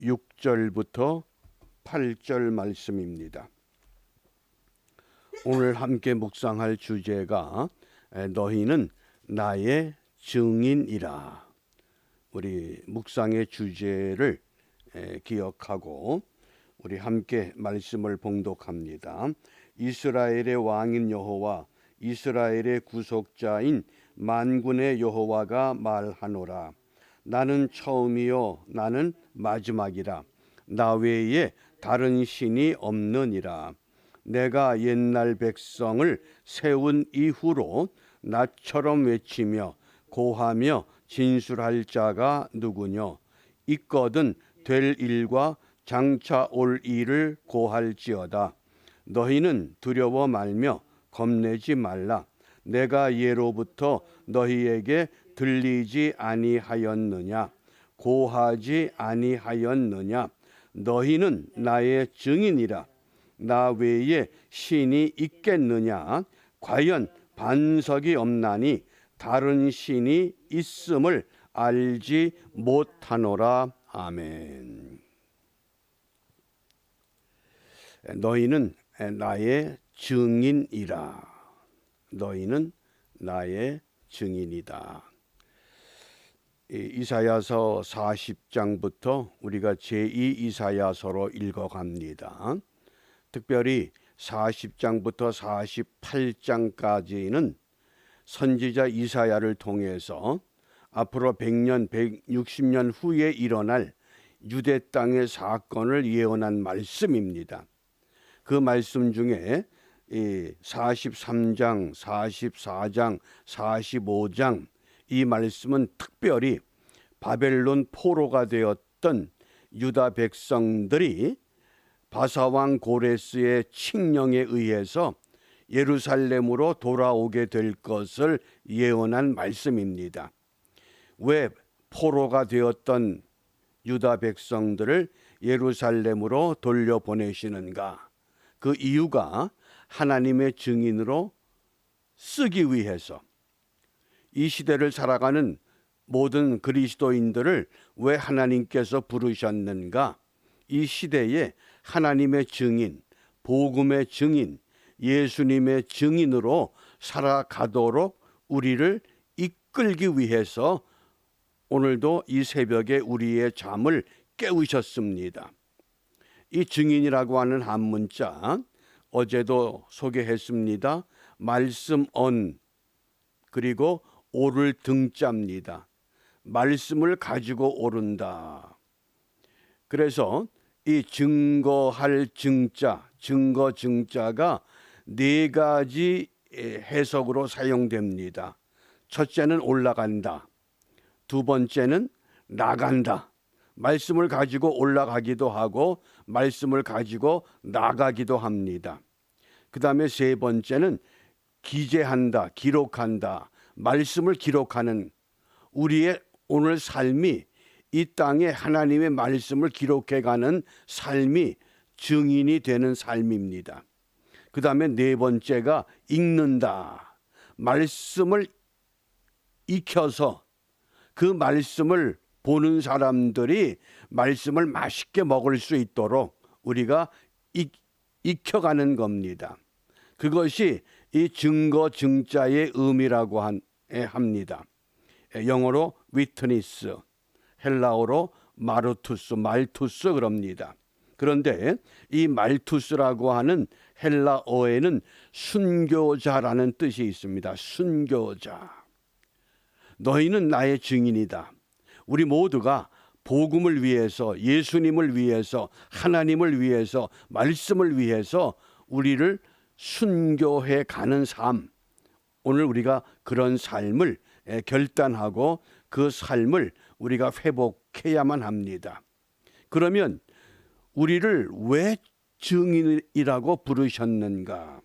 6절부터 8절 말씀입니다. 오늘 함께 묵상할 주제가 너희는 나의 증인이라. 우리 묵상의 주제를 기억하고 우리 함께 말씀을 봉독합니다. 이스라엘의 왕인 여호와, 이스라엘의 구속자인 만군의 여호와가 말하노라. 나는 처음이요 나는 마지막이라. 나 외에 다른 신이 없느니라. 내가 옛날 백성을 세운 이후로 나처럼 외치며 고하며 진술할 자가 누구뇨? 있거든 될 일과 장차 올 일을 고할지어다. 너희는 두려워 말며 겁내지 말라. 내가 예로부터 너희에게 들리지 아니하였느냐? 고하지 아니하였느냐? 너희는 나의 증인이라. 나 외에 신이 있겠느냐? 과연 반석이 없나니 다른 신이 있음을 알지 못하노라. 아멘. 너희는 나의 증인이라. 너희는 나의 증인이다. 이사야서 40장부터 우리가 제2 이사야서로 읽어갑니다. 특별히 40장부터 48장까지는 선지자 이사야를 통해서 앞으로 100년, 160년 후에 일어날 유대 땅의 사건을 예언한 말씀입니다. 그 말씀 중에 43장, 44장, 45장 이 말씀은 특별히 바벨론 포로가 되었던 유다 백성들이 바사왕 고레스의 칙령에 의해서 예루살렘으로 돌아오게 될 것을 예언한 말씀입니다. 왜 포로가 되었던 유다 백성들을 예루살렘으로 돌려보내시는가? 그 이유가 하나님의 증인으로 쓰기 위해서, 이 시대를 살아가는 모든 그리스도인들을 왜 하나님께서 부르셨는가? 이 시대에 하나님의 증인, 복음의 증인, 예수님의 증인으로 살아가도록 우리를 이끌기 위해서 오늘도 이 새벽에 우리의 잠을 깨우셨습니다. 이 증인이라고 하는 한문자, 어제도 소개했습니다. 말씀 언, 그리고 오를 등자입니다. 말씀을 가지고 오른다. 그래서 이 증거할 증자, 증거 증자가 네 가지 해석으로 사용됩니다. 첫째는 올라간다. 두 번째는 나간다. 말씀을 가지고 올라가기도 하고 말씀을 가지고 나가기도 합니다. 그 다음에 세 번째는 기재한다, 기록한다. 말씀을 기록하는, 우리의 오늘 삶이 이 땅에 하나님의 말씀을 기록해가는 삶이 증인이 되는 삶입니다. 그 다음에 네 번째가 읽는다. 말씀을 익혀서 그 말씀을 보는 사람들이 말씀을 맛있게 먹을 수 있도록 우리가 익혀가는 겁니다. 그것이 이 증거 증자의 의미라고 합니다. 영어로 witness, 헬라어로 마르투스, 말투스 그럽니다. 그런데 이 말투스라고 하는 헬라어에는 순교자라는 뜻이 있습니다. 순교자. 너희는 나의 증인이다. 우리 모두가 복음을 위해서, 예수님을 위해서, 하나님을 위해서, 말씀을 위해서 우리를 순교해 가는 삶. 오늘 우리가 그런 삶을 결단하고 그 삶을 우리가 회복해야만 합니다. 그러면 우리를 왜 증인이라고 부르셨는가?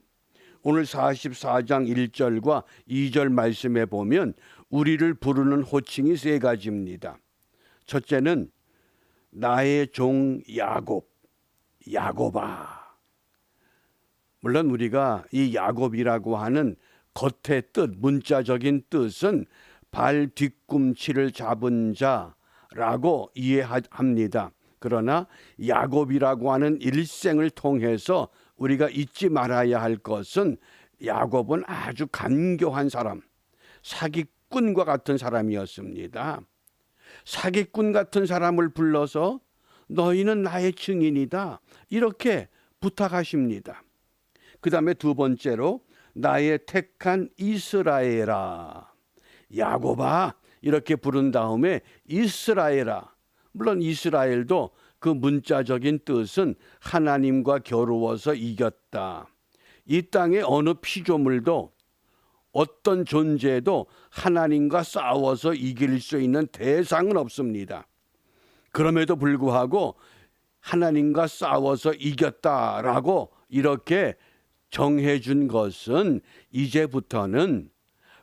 오늘 44장 1절과 2절 말씀에 보면 우리를 부르는 호칭이 세 가지입니다. 첫째는 나의 종 야곱, 야곱아. 물론 우리가 이 야곱이라고 하는 겉의 뜻, 문자적인 뜻은 발 뒤꿈치를 잡은 자라고 이해합니다. 그러나 야곱이라고 하는 일생을 통해서 우리가 잊지 말아야 할 것은 야곱은 아주 간교한 사람, 사기꾼과 같은 사람이었습니다. 사기꾼 같은 사람을 불러서 너희는 나의 증인이다, 이렇게 부탁하십니다. 그 다음에 두 번째로 나의 택한 이스라엘아, 야곱아 이렇게 부른 다음에 이스라엘아. 물론 이스라엘도 그 문자적인 뜻은 하나님과 겨루어서 이겼다. 이 땅의 어느 피조물도 어떤 존재도 하나님과 싸워서 이길 수 있는 대상은 없습니다. 그럼에도 불구하고 하나님과 싸워서 이겼다라고 이렇게 정해준 것은 이제부터는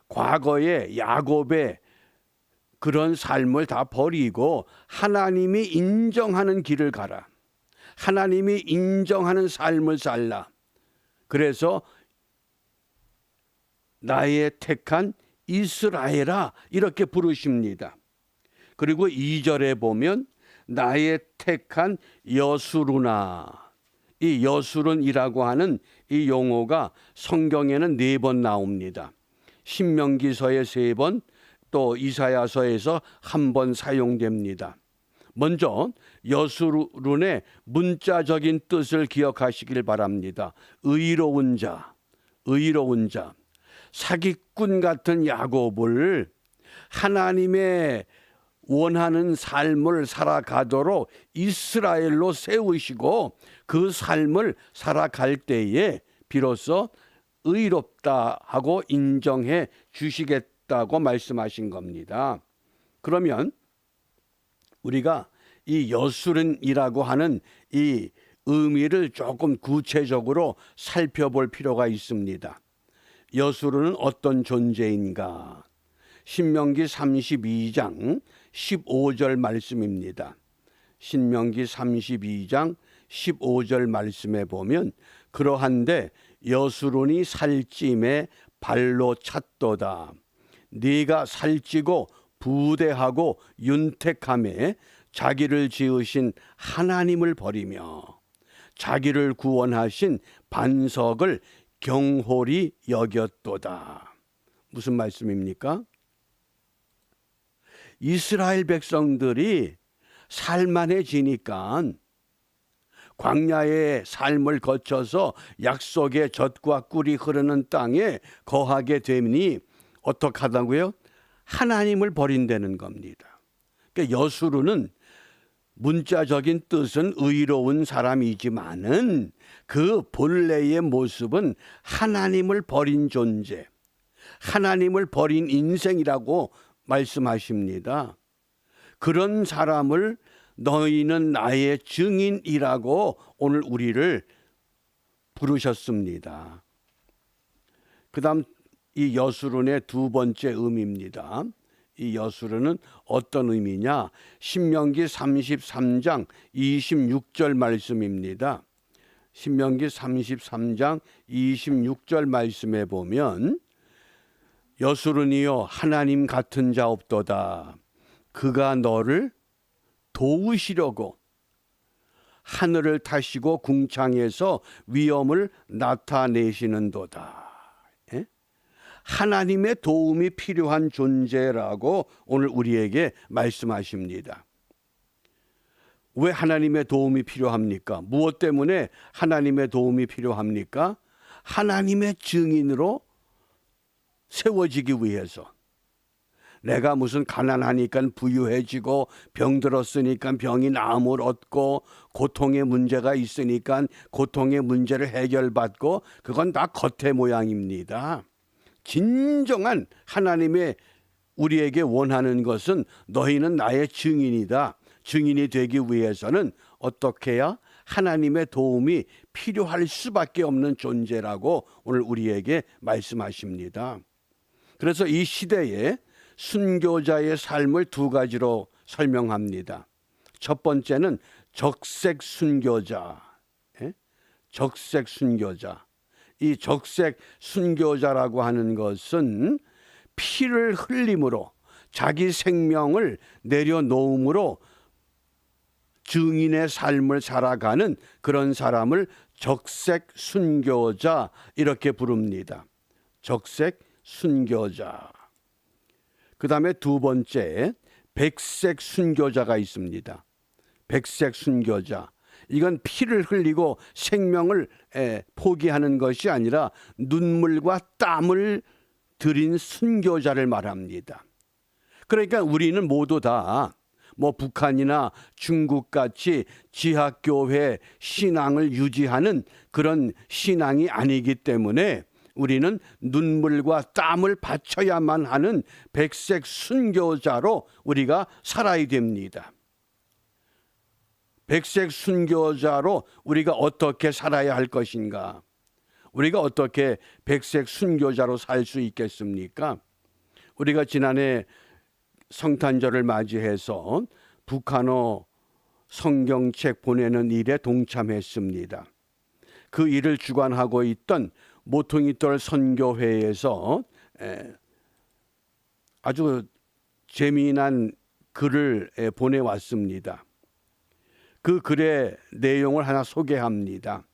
과거의 야곱의 그런 삶을 다 버리고 하나님이 인정하는 길을 가라. 하나님이 인정하는 삶을 살라. 그래서 나의 택한 이스라엘아 이렇게 부르십니다. 그리고 2절에 보면 나의 택한 여수르나, 이 여수른이라고 하는 이 용어가 성경에는 4번 나옵니다. 신명기서에 3번, 또 이사야서에서 1번 사용됩니다. 먼저 여수른의 문자적인 뜻을 기억하시길 바랍니다. 의로운 자, 의로운 자. 사기꾼 같은 야곱을 하나님의 원하는 삶을 살아가도록 이스라엘로 세우시고 그 삶을 살아갈 때에 비로소 의롭다 하고 인정해 주시겠다고 말씀하신 겁니다. 그러면 우리가 이 여수른이라고 하는 이 의미를 조금 구체적으로 살펴볼 필요가 있습니다. 여수른은 어떤 존재인가? 신명기 32장 15절 말씀입니다. 신명기 32장 15절 말씀에 보면 그러한데 여수른이 살찜에 발로 찼도다. 네가 살찌고 부대하고 윤택함에 자기를 지으신 하나님을 버리며 자기를 구원하신 반석을 경홀히 여겼도다. 무슨 말씀입니까? 이스라엘 백성들이 살만해지니까 광야의 삶을 거쳐서 약속의 젖과 꿀이 흐르는 땅에 거하게 되니 어떻게 하다고요? 하나님을 버린다는 겁니다. 그러니까 여수르는 문자적인 뜻은 의로운 사람이지만은 그 본래의 모습은 하나님을 버린 존재, 하나님을 버린 인생이라고 말씀하십니다. 그런 사람을 너희는 나의 증인이라고 오늘 우리를 부르셨습니다. 그 다음 이 여수른의 두 번째 의미입니다. 이 여수른은 어떤 의미냐? 신명기 33장 26절 말씀입니다. 신명기 33장 26절 말씀에 보면 여수른이여 하나님 같은 자 없도다. 그가 너를 도우시려고 하늘을 타시고 궁창에서 위엄을 나타내시는도다. 예? 하나님의 도움이 필요한 존재라고 오늘 우리에게 말씀하십니다. 왜 하나님의 도움이 필요합니까? 무엇 때문에 하나님의 도움이 필요합니까? 하나님의 증인으로 세워지기 위해서. 내가 무슨 가난하니까 부유해지고 병들었으니까 병이 나음을 얻고 고통의 문제가 있으니까 고통의 문제를 해결받고 그건 다 겉의 모양입니다. 진정한 하나님의 우리에게 원하는 것은 너희는 나의 증인이다. 증인이 되기 위해서는 어떻게 해야 하나님의 도움이 필요할 수밖에 없는 존재라고 오늘 우리에게 말씀하십니다. 그래서 이 시대에 순교자의 삶을 두 가지로 설명합니다. 첫 번째는 적색 순교자. 적색 순교자. 이 적색 순교자라고 하는 것은 피를 흘림으로 자기 생명을 내려놓음으로 증인의 삶을 살아가는 그런 사람을 적색 순교자 이렇게 부릅니다. 적색 순교자. 그 다음에 두 번째 백색 순교자가 있습니다. 백색 순교자. 이건 피를 흘리고 생명을 포기하는 것이 아니라 눈물과 땀을 들인 순교자를 말합니다. 그러니까 우리는 모두 다 북한이나 중국 같이 지하교회 신앙을 유지하는 그런 신앙이 아니기 때문에 우리는 눈물과 땀을 바쳐야만 하는 백색 순교자로 우리가 살아야 됩니다. 백색 순교자로 우리가 어떻게 살아야 할 것인가? 우리가 어떻게 백색 순교자로 살 수 있겠습니까? 우리가 지난해 성탄절을 맞이해서 북한어 성경책 보내는 일에 동참했습니다. 그 일을 주관하고 있던 모퉁이돌 선교회에서 아주 재미난 글을 보내왔습니다. 그 글의 내용을 하나 소개합니다.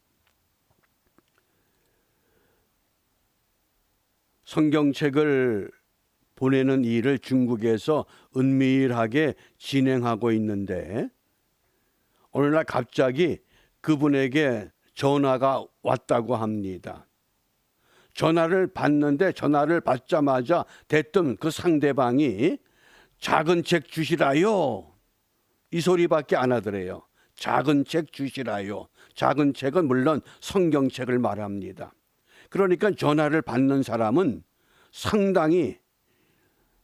성경책을 보내는 일을 중국에서 은밀하게 진행하고 있는데 어느 날 갑자기 그분에게 전화가 왔다고 합니다. 전화를 받는데 전화를 받자마자 대뜸 그 상대방이 작은 책 주시라요. 이 소리밖에 안 하더래요. 작은 책 주시라요. 작은 책은 물론 성경책을 말합니다. 그러니까 전화를 받는 사람은 상당히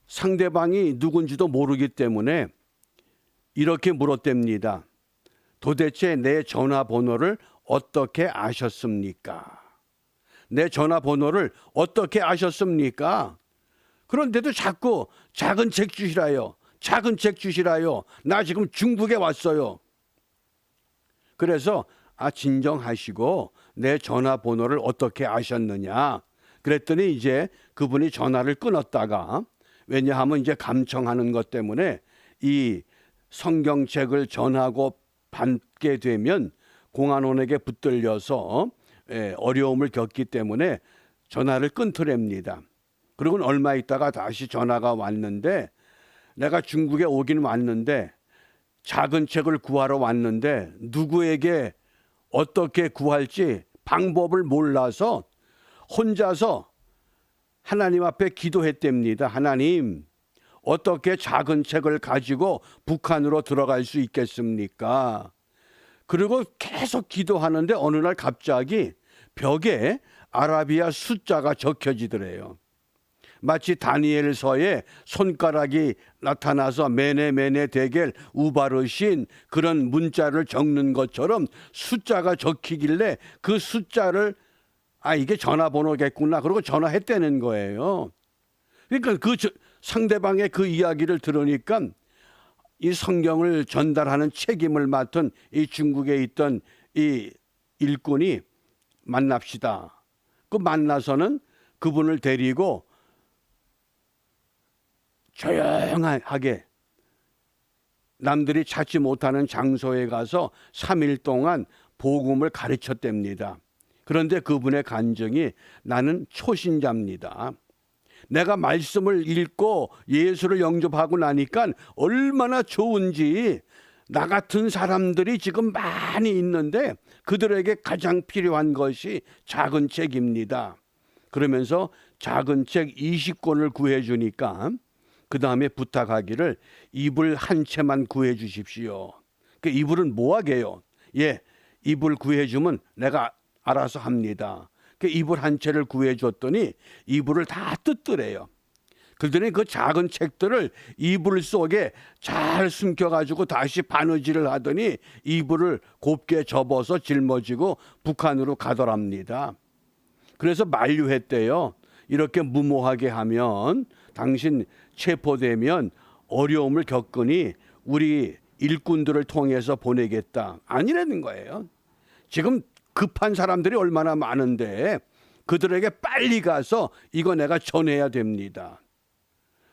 상대방이 누군지도 모르기 때문에 이렇게 물었답니다. 도대체 내 전화번호를 어떻게 아셨습니까? 내 전화번호를 어떻게 아셨습니까? 그런데도 자꾸 작은 책 주시라요. 작은 책 주시라요. 나 지금 중국에 왔어요. 그래서 진정하시고 내 전화번호를 어떻게 아셨느냐? 그랬더니 이제 그분이 전화를 끊었다가 왜냐하면 이제 감청하는 것 때문에 이 성경책을 전하고 받게 되면 공안원에게 붙들려서 어려움을 겪기 때문에 전화를 끊더랍니다. 그리고 얼마 있다가 다시 전화가 왔는데 내가 중국에 오긴 왔는데 작은 책을 구하러 왔는데 누구에게 어떻게 구할지 방법을 몰라서 혼자서 하나님 앞에 기도했답니다. 하나님, 어떻게 작은 책을 가지고 북한으로 들어갈 수 있겠습니까? 그리고 계속 기도하는데 어느 날 갑자기 벽에 아라비아 숫자가 적혀지더래요. 마치 다니엘서에 손가락이 나타나서 메네 데겔 우바르신 그런 문자를 적는 것처럼 숫자가 적히길래 그 숫자를 이게 전화번호겠구나. 그러고 전화했다는 거예요. 그러니까 그 상대방의 그 이야기를 들으니까 이 성경을 전달하는 책임을 맡은 이 중국에 있던 이 일꾼이 만납시다. 그 만나서는 그분을 데리고 조용하게 남들이 찾지 못하는 장소에 가서 3일 동안 복음을 가르쳤답니다. 그런데 그분의 간증이 나는 초신자입니다. 내가 말씀을 읽고 예수를 영접하고 나니까 얼마나 좋은지 나 같은 사람들이 지금 많이 있는데 그들에게 가장 필요한 것이 작은 책입니다. 그러면서 작은 책 20권을 구해주니까 그 다음에 부탁하기를 이불 한 채만 구해 주십시오. 그 이불은 뭐하게요? 이불 구해주면 내가 알아서 합니다. 그 이불 한 채를 구해줬더니 이불을 다 뜯더래요. 그러더니 그 작은 책들을 이불 속에 잘 숨겨가지고 다시 바느질을 하더니 이불을 곱게 접어서 짊어지고 북한으로 가더랍니다. 그래서 만류했대요. 이렇게 무모하게 하면 당신 체포되면 어려움을 겪으니 우리 일꾼들을 통해서 보내겠다. 아니라는 거예요. 지금 급한 사람들이 얼마나 많은데 그들에게 빨리 가서 이거 내가 전해야 됩니다.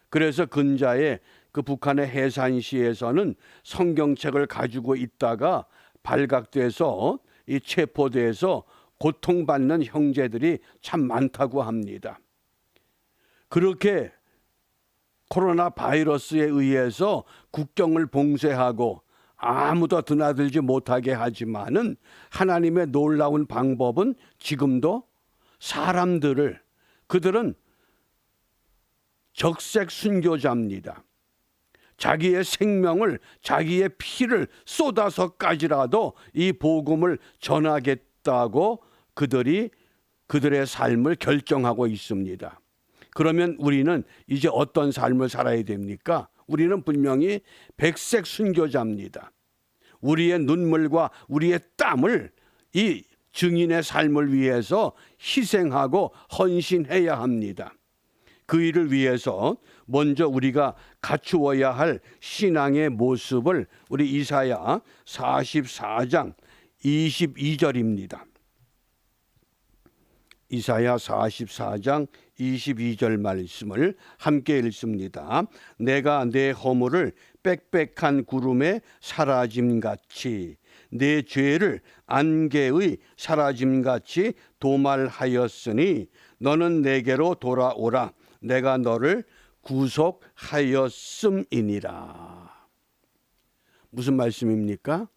그래서 근자에 그 북한의 해산시에서는 성경책을 가지고 있다가 발각돼서 이 체포돼서 고통받는 형제들이 참 많다고 합니다. 그렇게 코로나 바이러스에 의해서 국경을 봉쇄하고 아무도 드나들지 못하게 하지만은 하나님의 놀라운 방법은 지금도 사람들을, 그들은 적색 순교자입니다. 자기의 생명을, 자기의 피를 쏟아서까지라도 이 복음을 전하겠다고 그들이 그들의 삶을 결정하고 있습니다. 그러면 우리는 이제 어떤 삶을 살아야 됩니까? 우리는 분명히 백색 순교자입니다. 우리의 눈물과 우리의 땀을 이 증인의 삶을 위해서 희생하고 헌신해야 합니다. 그 일을 위해서 먼저 우리가 갖추어야 할 신앙의 모습을 우리 이사야 44장 22절입니다. 이사야 44장 22절 말씀을 함께 읽습니다. 내가 내 허물을 빽빽한 구름에 사라짐같이 내 죄를 안개의 사라짐같이 도말하였으니 너는 내게로 돌아오라. 내가 너를 구속하였음이니라. 무슨 말씀입니까?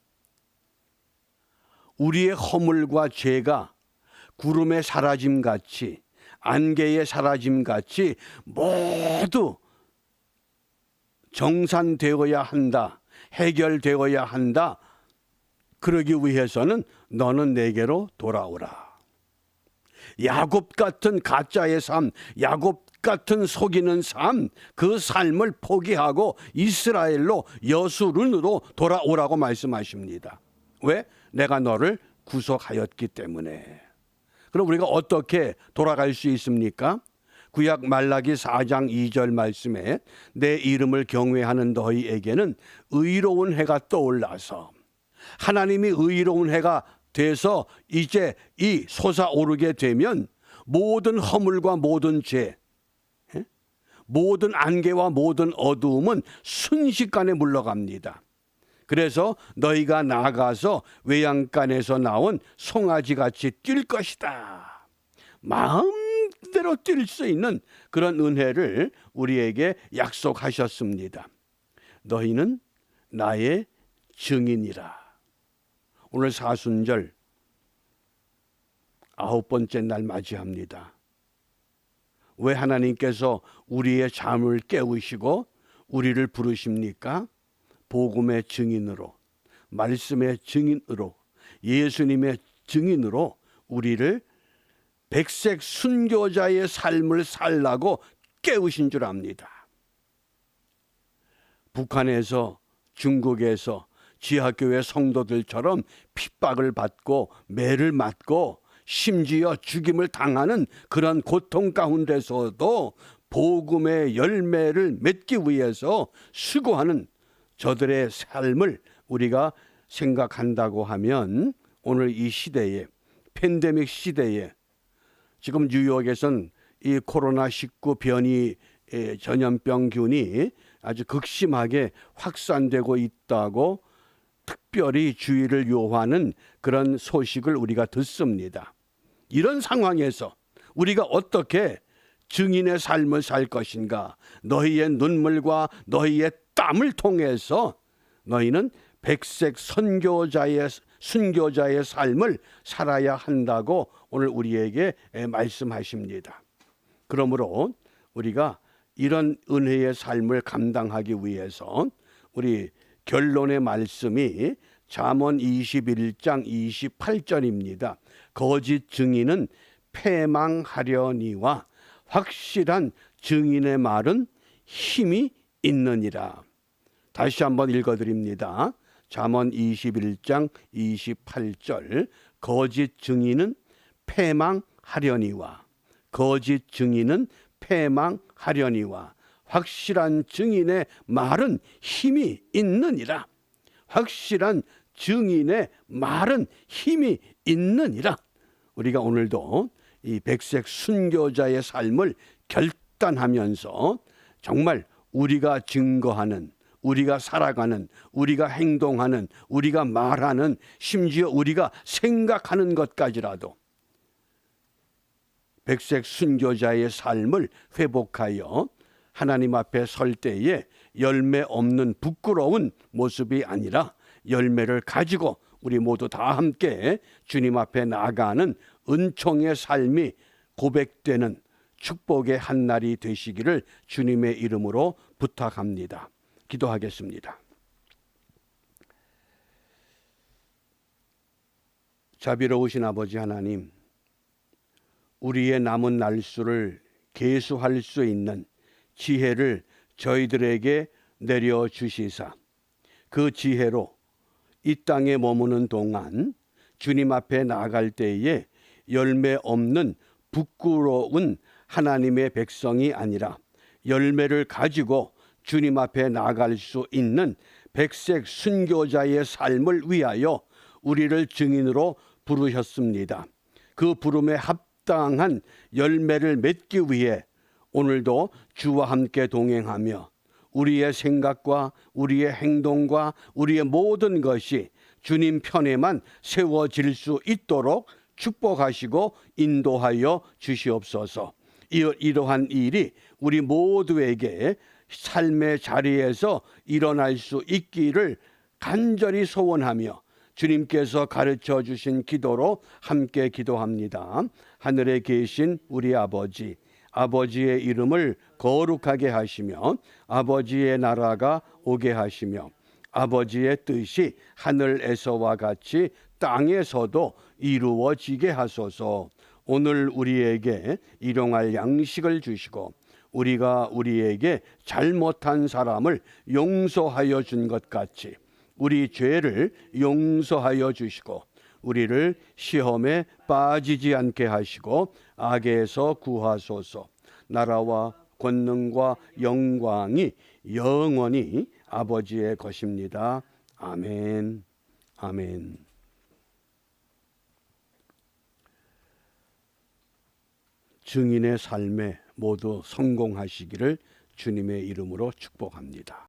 우리의 허물과 죄가 구름의 사라짐같이, 안개의 사라짐같이 모두 정산되어야 한다, 해결되어야 한다. 그러기 위해서는 너는 내게로 돌아오라. 야곱 같은 가짜의 삶, 야곱 같은 속이는 삶, 그 삶을 포기하고 이스라엘로 여수론으로 돌아오라고 말씀하십니다. 왜? 내가 너를 구속하였기 때문에. 그럼 우리가 어떻게 돌아갈 수 있습니까? 구약 말라기 4장 2절 말씀에 내 이름을 경외하는 너희에게는 의로운 해가 떠올라서, 하나님이 의로운 해가 돼서 이제 이 솟아오르게 되면 모든 허물과 모든 죄, 모든 안개와 모든 어두움은 순식간에 물러갑니다. 그래서 너희가 나가서 외양간에서 나온 송아지같이 뛸 것이다. 마음대로 뛸 수 있는 그런 은혜를 우리에게 약속하셨습니다. 너희는 나의 증인이라. 오늘 사순절 9번째 날 맞이합니다. 왜 하나님께서 우리의 잠을 깨우시고 우리를 부르십니까? 복음의 증인으로, 말씀의 증인으로, 예수님의 증인으로 우리를 백색 순교자의 삶을 살라고 깨우신 줄 압니다. 북한에서, 중국에서 지하교회 성도들처럼 핍박을 받고 매를 맞고 심지어 죽임을 당하는 그런 고통 가운데서도 복음의 열매를 맺기 위해서 수고하는 저들의 삶을 우리가 생각한다고 하면 오늘 이 시대에, 팬데믹 시대에, 지금 뉴욕에선 이 코로나19 변이 전염병균이 아주 극심하게 확산되고 있다고 특별히 주의를 요하는 그런 소식을 우리가 듣습니다. 이런 상황에서 우리가 어떻게 증인의 삶을 살 것인가? 너희의 눈물과 너희의 땀을 통해서 너희는 백색 순교자의 삶을 살아야 한다고 오늘 우리에게 말씀하십니다. 그러므로 우리가 이런 은혜의 삶을 감당하기 위해서 우리 결론의 말씀이 잠언 21장 28절입니다. 거짓 증인은 패망하려니와 확실한 증인의 말은 힘이 있느니라. 다시 한번 읽어드립니다. 잠언 21장 28절. 거짓 증인은 패망하려니와, 거짓 증인은 패망하려니와 확실한 증인의 말은 힘이 있느니라. 확실한 증인의 말은 힘이 있느니라. 우리가 오늘도 이 백색 순교자의 삶을 결단하면서 정말 우리가 증거하는, 우리가 살아가는, 우리가 행동하는, 우리가 말하는, 심지어 우리가 생각하는 것까지라도 백색 순교자의 삶을 회복하여 하나님 앞에 설 때에 열매 없는 부끄러운 모습이 아니라 열매를 가지고 우리 모두 다 함께 주님 앞에 나아가는 은총의 삶이 고백되는 축복의 한 날이 되시기를 주님의 이름으로 부탁합니다. 기도하겠습니다. 자비로우신 아버지 하나님, 우리의 남은 날수를 계수할 수 있는 지혜를 저희들에게 내려주시사 그 지혜로 이 땅에 머무는 동안 주님 앞에 나아갈 때에 열매 없는 부끄러운 하나님의 백성이 아니라 열매를 가지고 주님 앞에 나아갈 수 있는 백색 순교자의 삶을 위하여 우리를 증인으로 부르셨습니다. 그 부름에 합당한 열매를 맺기 위해 오늘도 주와 함께 동행하며 우리의 생각과 우리의 행동과 우리의 모든 것이 주님 편에만 세워질 수 있도록 축복하시고 인도하여 주시옵소서. 이러한 일이 우리 모두에게 삶의 자리에서 일어날 수 있기를 간절히 소원하며 주님께서 가르쳐 주신 기도로 함께 기도합니다. 하늘에 계신 우리 아버지, 아버지의 이름을 거룩하게 하시며 아버지의 나라가 오게 하시며 아버지의 뜻이 하늘에서와 같이 땅에서도 이루어지게 하소서. 오늘 우리에게 일용할 양식을 주시고 우리가 우리에게 잘못한 사람을 용서하여 준 것 같이 우리 죄를 용서하여 주시고 우리를 시험에 빠지지 않게 하시고 악에서 구하소서. 나라와 권능과 영광이 영원히 아버지의 것입니다. 아멘. 아멘. 증인의 삶에 모두 성공하시기를 주님의 이름으로 축복합니다.